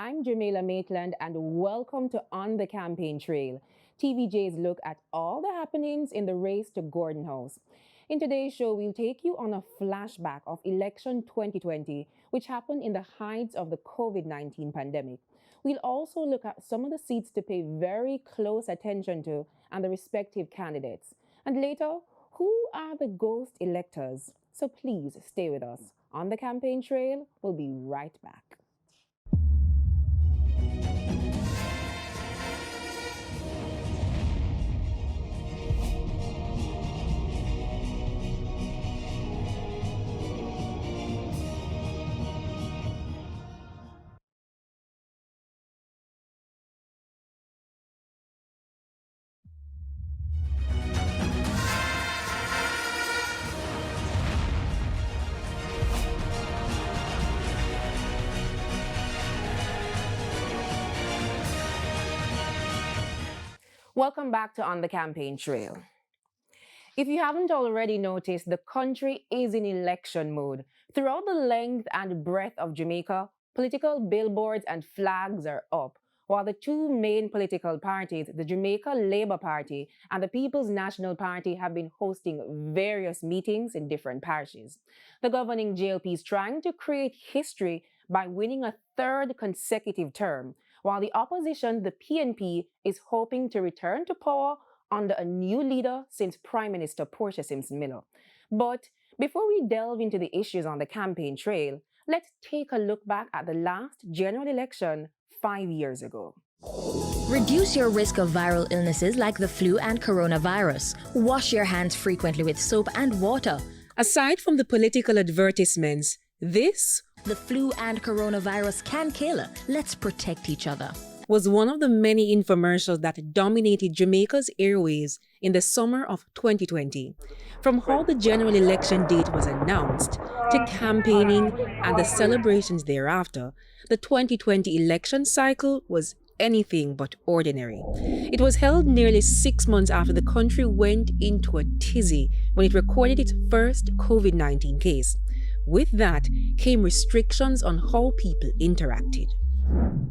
I'm Jamila Maitland, and welcome to On the Campaign Trail, TVJ's look at all the happenings in the race to Gordon House. In today's show, we'll take you on a flashback of election 2020, which happened in the height of the COVID-19 pandemic. We'll also look at some of the seats to pay very close attention to and the respective candidates. And later, who are the ghost electors? So please stay with us. On the Campaign Trail, we'll be right back. Welcome back to On the Campaign Trail. If you haven't already noticed, the country is in election mode. Throughout the length and breadth of Jamaica, political billboards and flags are up, while the two main political parties, the Jamaica Labour Party and the People's National Party, have been hosting various meetings in different parishes. The governing JLP is trying to create history by winning a third consecutive term, while the opposition, the PNP, is hoping to return to power under a new leader since Prime Minister Portia Simpson Miller. But before we delve into the issues on the campaign trail, let's take a look back at the last general election 5 years ago. Reduce your risk of viral illnesses like the flu and coronavirus. Wash your hands frequently with soap and water. Aside from the political advertisements, The flu and coronavirus can kill. Let's protect each other. Was one of the many infomercials that dominated Jamaica's airwaves in the summer of 2020. From how the general election date was announced, to campaigning and the celebrations thereafter, the 2020 election cycle was anything but ordinary. It was held nearly 6 months after the country went into a tizzy when it recorded its first COVID-19 case. With that came restrictions on how people interacted.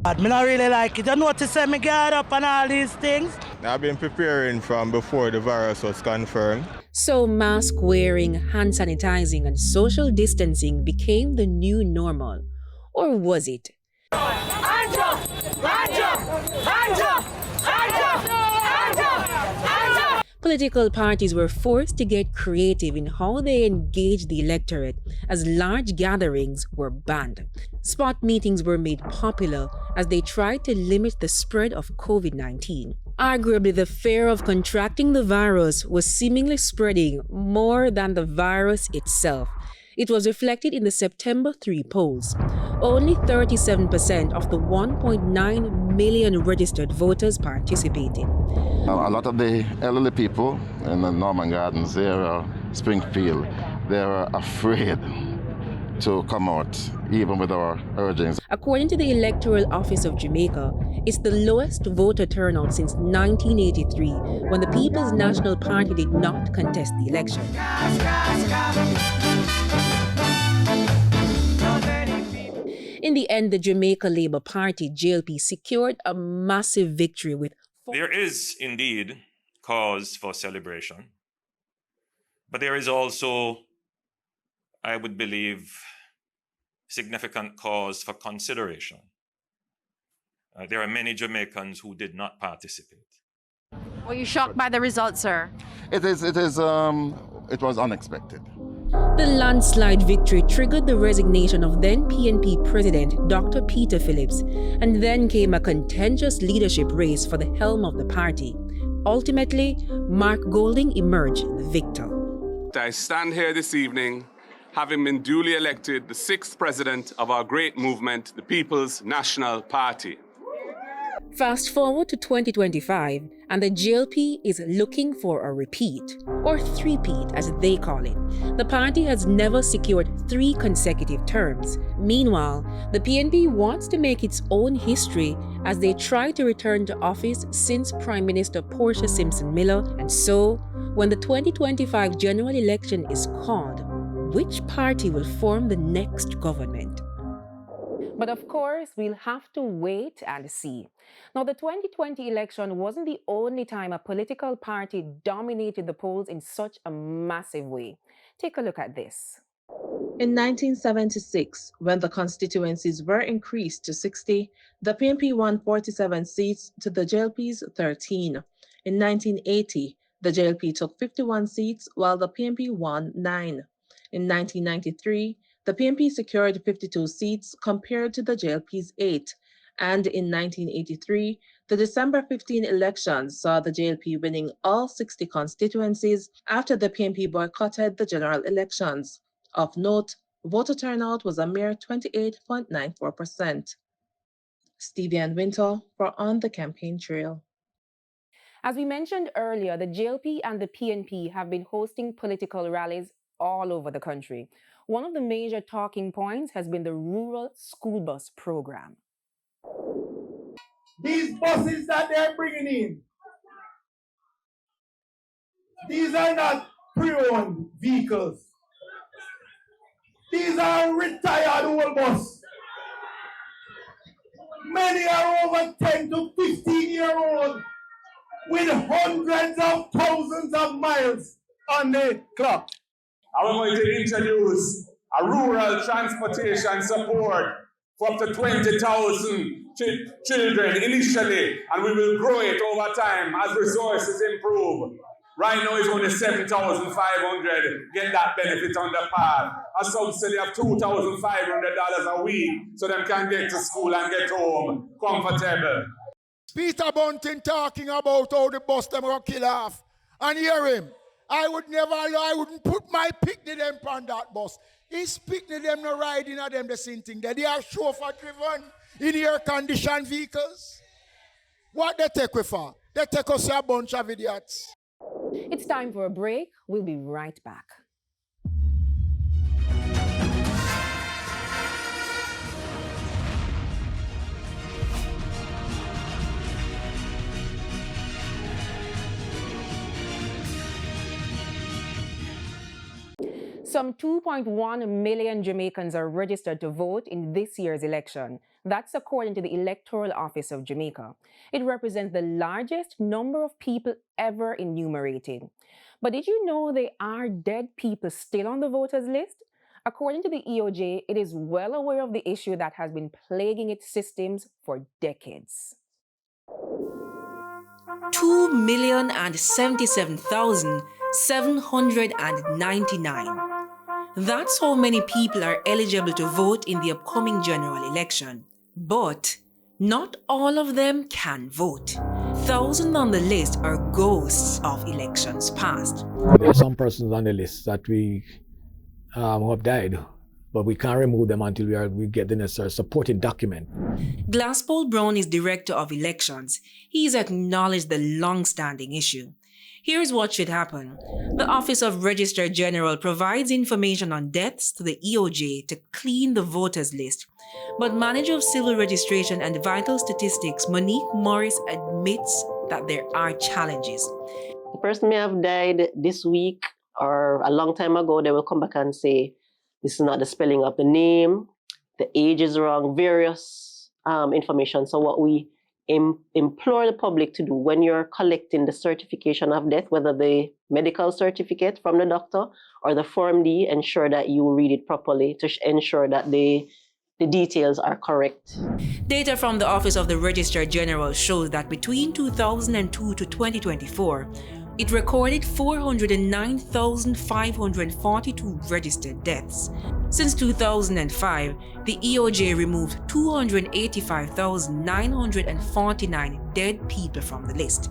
I don't really like it. I notice me guard up and all these things. I've been preparing from before the virus was confirmed. So mask wearing, hand sanitizing, and social distancing became the new normal. Or was it? Political parties were forced to get creative in how they engaged the electorate, as large gatherings were banned. Spot meetings were made popular as they tried to limit the spread of COVID-19. Arguably, the fear of contracting the virus was seemingly spreading more than the virus itself. It was reflected in the September 3 polls. Only 37% of the 1.9 million registered voters participated. A lot of the elderly people in the Norman Gardens area, Springfield, they are afraid to come out, even with our urgings. According to the Electoral Office of Jamaica, it's the lowest voter turnout since 1983, when the People's National Party did not contest the election. In the end, the Jamaica Labour Party, JLP, secured a massive victory with... There is indeed cause for celebration, but there is also, I would believe, significant cause for consideration. There are many Jamaicans who did not participate. Were you shocked by the results, sir? It was unexpected. The landslide victory triggered the resignation of then PNP President Dr. Peter Phillips, and then came a contentious leadership race for the helm of the party. Ultimately, Mark Golding emerged the victor. I stand here this evening having been duly elected the 6th president of our great movement, the People's National Party. Fast forward to 2025, and the JLP is looking for a repeat, or three-peat as they call it. The party has never secured 3 consecutive terms. Meanwhile, the PNP wants to make its own history as they try to return to office since Prime Minister Portia Simpson Miller. And so, when the 2025 general election is called, which party will form the next government? But of course, we'll have to wait and see. Now, the 2020 election wasn't the only time a political party dominated the polls in such a massive way. Take a look at this. In 1976, when the constituencies were increased to 60, the PNP won 47 seats to the JLP's 13. In 1980, the JLP took 51 seats while the PNP won 9. In 1993, the PNP secured 52 seats compared to the JLP's 8. And in 1983, the December 15 elections saw the JLP winning all 60 constituencies after the PNP boycotted the general elections. Of note, voter turnout was a mere 28.94%. Stevie and Winter for On the Campaign Trail. As we mentioned earlier, the JLP and the PNP have been hosting political rallies all over the country. One of the major talking points has been the rural school bus program. These buses that they're bringing in, these are not pre-owned vehicles. These are retired old bus. Many are over 10 to 15-year-old with hundreds of thousands of miles on the clock. I'm going to introduce a rural transportation support for up to 20,000 children initially, and we will grow it over time as resources improve. Right now it's only $7,500 get that benefit on the path. A subsidy of $2,500 a week so them can get to school and get home comfortable. Peter Bunting talking about how the bus them gonna kill off. And hear him. I wouldn't put my picnic them on that bus. His picnic them no riding at them the same thing. They are chauffeur driven in air conditioned vehicles. What they take with for? They take us a bunch of idiots. It's time for a break. We'll be right back. Some 2.1 million Jamaicans are registered to vote in this year's election. That's according to the Electoral Office of Jamaica. It represents the largest number of people ever enumerated. But did you know there are dead people still on the voters list? According to the EOJ, it is well aware of the issue that has been plaguing its systems for decades. 2,077,799. That's how many people are eligible to vote in the upcoming general election. But not all of them can vote. Thousands on the list are ghosts of elections past. There are some persons on the list that we have died, but we can't remove them until we get the necessary supporting document. Glasspool Brown is Director of Elections. He's acknowledged the long-standing issue. Here's what should happen. The Office of Registrar General provides information on deaths to the EOJ to clean the voters list. But Manager of Civil Registration and Vital Statistics, Monique Morris, admits that there are challenges. The person may have died this week or a long time ago. They will come back and say, this is not the spelling of the name, the age is wrong, various information. So what we implore the public to do when you're collecting the certification of death, whether the medical certificate from the doctor or the Form D, ensure that you read it properly to ensure that the details are correct. Data from the Office of the Registrar General shows that between 2002 to 2024, it recorded 409,542 registered deaths. Since 2005, the EOJ removed 285,949 dead people from the list.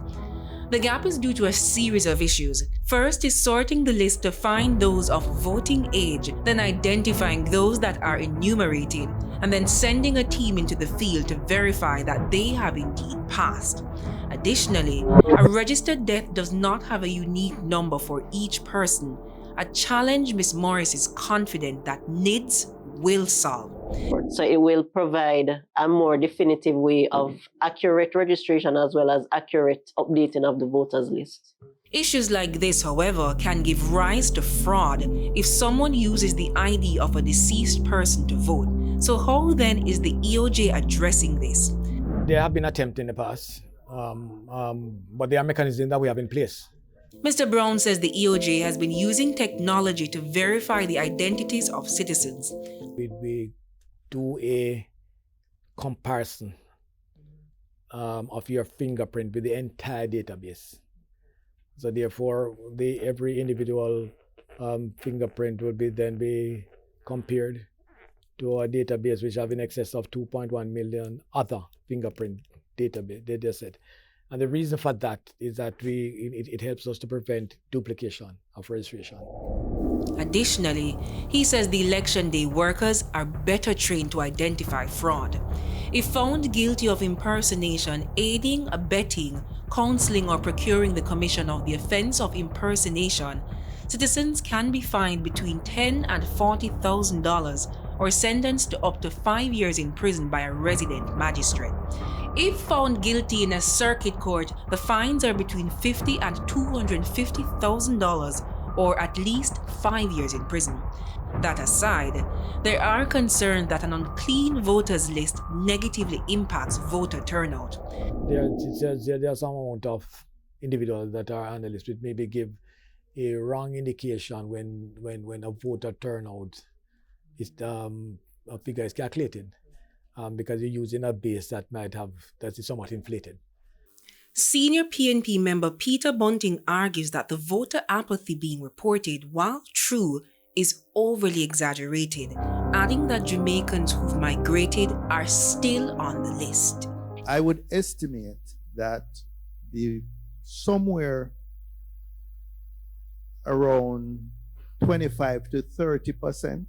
The gap is due to a series of issues. First is sorting the list to find those of voting age, then identifying those that are enumerated, and then sending a team into the field to verify that they have indeed passed. Additionally, a registered death does not have a unique number for each person, a challenge Ms. Morris is confident that NIDS will solve. So it will provide a more definitive way of accurate registration as well as accurate updating of the voters list. Issues like this, however, can give rise to fraud if someone uses the ID of a deceased person to vote, So how then is the EOJ addressing this? There have been attempts in the past, but there are mechanisms that we have in place. Mr. Brown says the EOJ has been using technology to verify the identities of citizens. We do a comparison of your fingerprint with the entire database. So therefore, every individual fingerprint will then be compared to a database which have in excess of 2.1 million other fingerprint data set. And the reason for that is that it helps us to prevent duplication of registration. Additionally, he says the election day workers are better trained to identify fraud. If found guilty of impersonation, aiding, abetting, counseling, or procuring the commission of the offense of impersonation, citizens can be fined between $10,000 and $40,000 or sentenced to up to 5 years in prison by a resident magistrate. If found guilty in a circuit court, the fines are between $50,000 and $250,000 or at least 5 years in prison. That aside, there are concerns that an unclean voters list negatively impacts voter turnout. There's some amount of individuals that are on the list which maybe give a wrong indication when a voter turnout is a figure is calculated, because you're using a base that is somewhat inflated. Senior PNP member Peter Bunting argues that the voter apathy being reported, while true, is overly exaggerated, adding that Jamaicans who've migrated are still on the list. I would estimate that somewhere around 25 to 30%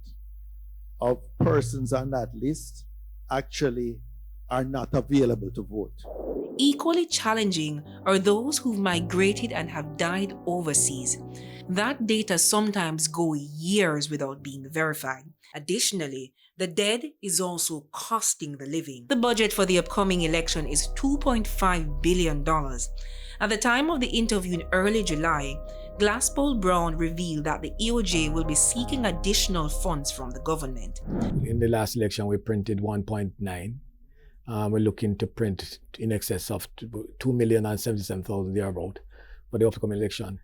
of persons on that list actually are not available to vote. Equally challenging are those who've migrated and have died overseas. That data sometimes go years without being verified. Additionally, the dead is also costing the living. The budget for the upcoming election is $2.5 billion. At the time of the interview in early July, Glasspool Brown revealed that the EOJ will be seeking additional funds from the government. In the last election, we printed 1.9. We're looking to print in excess of 2,077,000 thereabout for the upcoming election.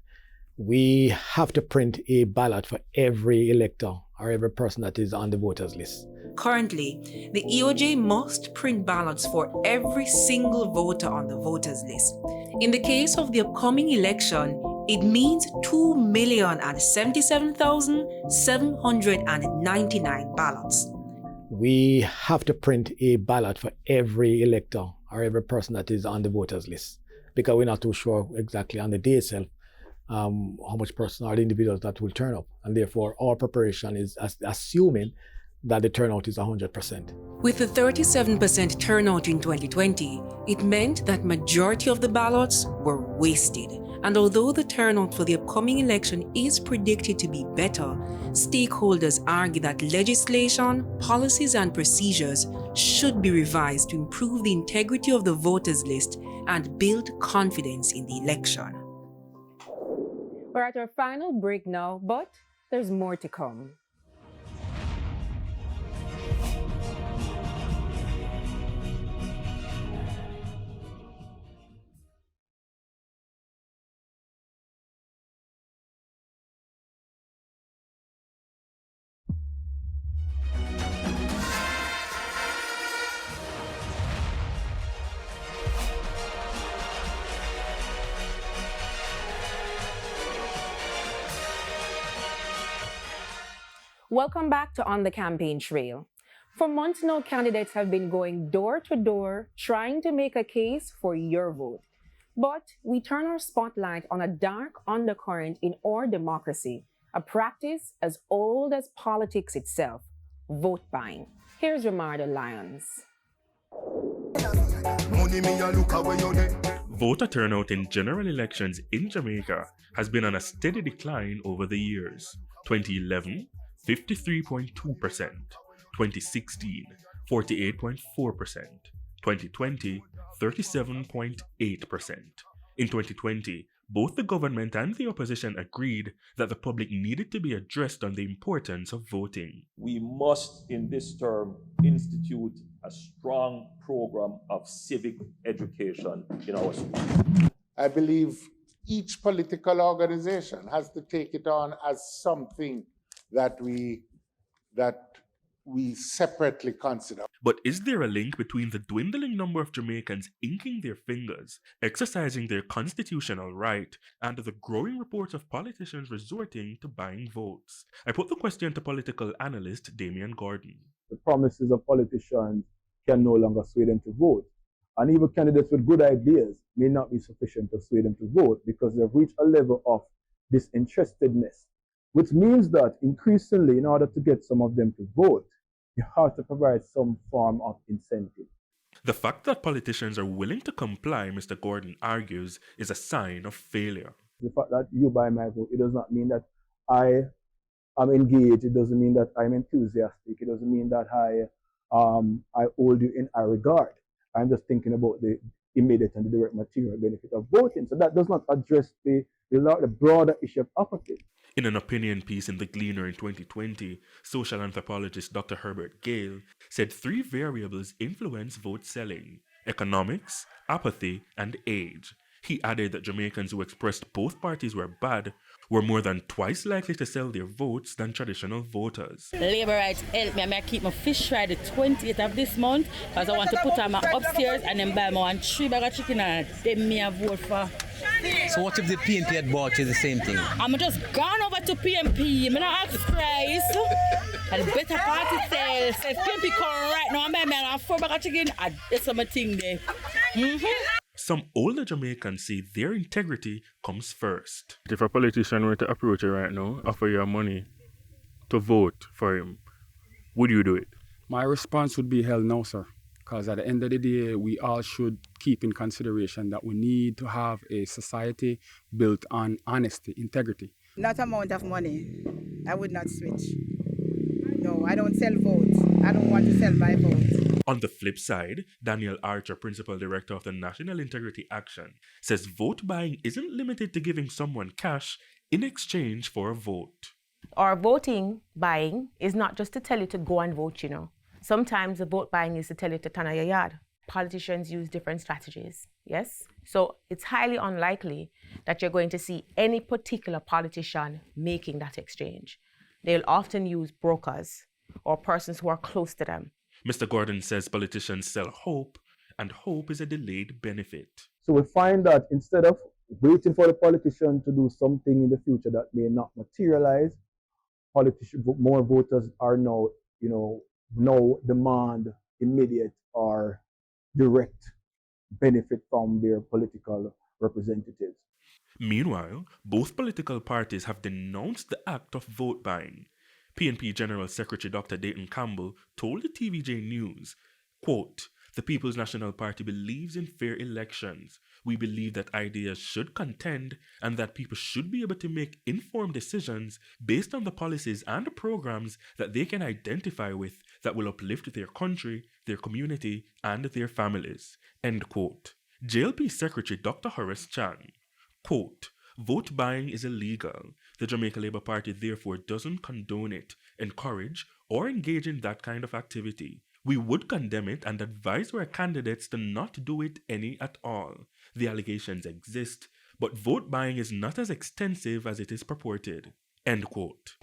We have to print a ballot for every elector or every person that is on the voters list. Currently, the EOJ must print ballots for every single voter on the voters list. In the case of the upcoming election, it means 2,077,799 ballots. We have to print a ballot for every elector or every person that is on the voters list, because we're not too sure exactly on the day itself how much person or the individuals that will turn up. And therefore, our preparation is assuming that the turnout is 100%. With the 37% turnout in 2020, it meant that majority of the ballots were wasted. And although the turnout for the upcoming election is predicted to be better, stakeholders argue that legislation, policies, and procedures should be revised to improve the integrity of the voters list and build confidence in the election. We're at our final break now, but there's more to come. Welcome back to On the Campaign Trail. For months now, candidates have been going door to door trying to make a case for your vote. But we turn our spotlight on a dark undercurrent in our democracy, a practice as old as politics itself, vote buying. Here's Ramardo Lyons. Voter turnout in general elections in Jamaica has been on a steady decline over the years. 2011, 53.2%, 2016, 48.4%, 2020, 37.8%. In 2020, both the government and the opposition agreed that the public needed to be addressed on the importance of voting. We must, in this term, institute a strong program of civic education in our schools. I believe each political organization has to take it on as something that we separately consider. But is there a link between the dwindling number of Jamaicans inking their fingers, exercising their constitutional right, and the growing reports of politicians resorting to buying votes? I put the question to political analyst Damian Gordon. The promises of politicians can no longer sway them to vote. And even candidates with good ideas may not be sufficient to sway them to vote because they've reached a level of disinterestedness, which means that increasingly, in order to get some of them to vote, you have to provide some form of incentive. The fact that politicians are willing to comply, Mr. Gordon argues, is a sign of failure. The fact that you buy my vote, it does not mean that I am engaged. It doesn't mean that I'm enthusiastic. It doesn't mean that I hold you in high regard. I'm just thinking about the immediate and the direct material benefit of voting. So that does not address the broader issue of apathy. In an opinion piece in The Gleaner in 2020, social anthropologist Dr. Herbert Gale said 3 variables influence vote selling: economics, apathy, and age. He added that Jamaicans who expressed both parties were bad were more than twice likely to sell their votes than traditional voters. Labour rights help me. I keep my fish fry the 28th of this month because I want to put on my upstairs and then buy my 3 bag of chicken and then me a vote for. So what if the PNP had bought you the same thing? I'm just gone over to PNP. I'm not ask price. And the better party sales. If PNP come right now, I'm buying me 4 bag of chicken and that's my thing there. Some older Jamaicans say their integrity comes first. If a politician were to approach you right now, offer you money to vote for him, would you do it? My response would be hell no, sir. Because at the end of the day, we all should keep in consideration that we need to have a society built on honesty, integrity. Not amount of money. I would not switch. No, I don't sell votes. I don't want to sell my vote. On the flip side, Daniel Archer, Principal Director of the National Integrity Action, says vote buying isn't limited to giving someone cash in exchange for a vote. Our voting buying is not just to tell you to go and vote, you know. Sometimes the vote buying is to tell you to turn on your yard. Politicians use different strategies, yes? So it's highly unlikely that you're going to see any particular politician making that exchange. They'll often use brokers or persons who are close to them. Mr. Gordon says politicians sell hope, and hope is a delayed benefit. So we find that instead of waiting for the politician to do something in the future that may not materialize, more voters are now, demand immediate or direct benefit from their political representatives. Meanwhile, both political parties have denounced the act of vote buying. PNP General Secretary Dr. Dayton Campbell told the TVJ News, quote, "The People's National Party believes in fair elections. We believe that ideas should contend and that people should be able to make informed decisions based on the policies and programs that they can identify with that will uplift their country, their community, and their families." End quote. JLP Secretary Dr. Horace Chan, quote, "Vote buying is illegal. The Jamaica Labour Party therefore doesn't condone it, encourage, or engage in that kind of activity. We would condemn it and advise our candidates to not do it any at all. The allegations exist, but vote buying is not as extensive as it is purported." End quote.